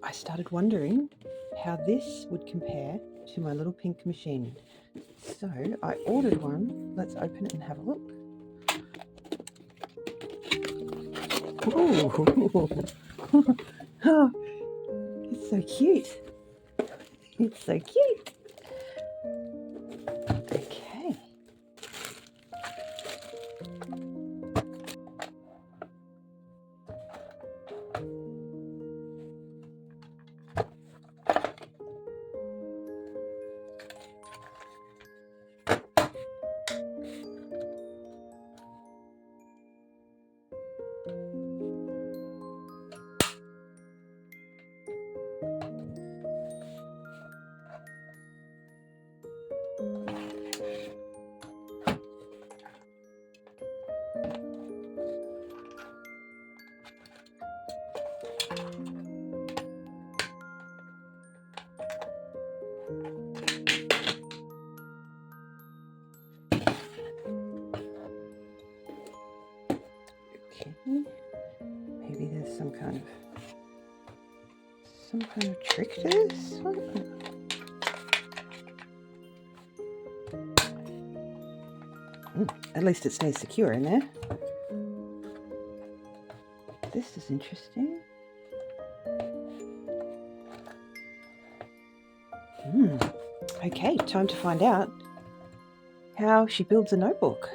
I started wondering how this would compare to my little pink machine. So I ordered one. Let's open it and have a look. Ooh. Oh, it's so cute. It's so cute. Okay. Okay. Maybe there's some kind of trick to this. At least it stays secure in there. This is interesting. Okay, time to find out how she builds a notebook.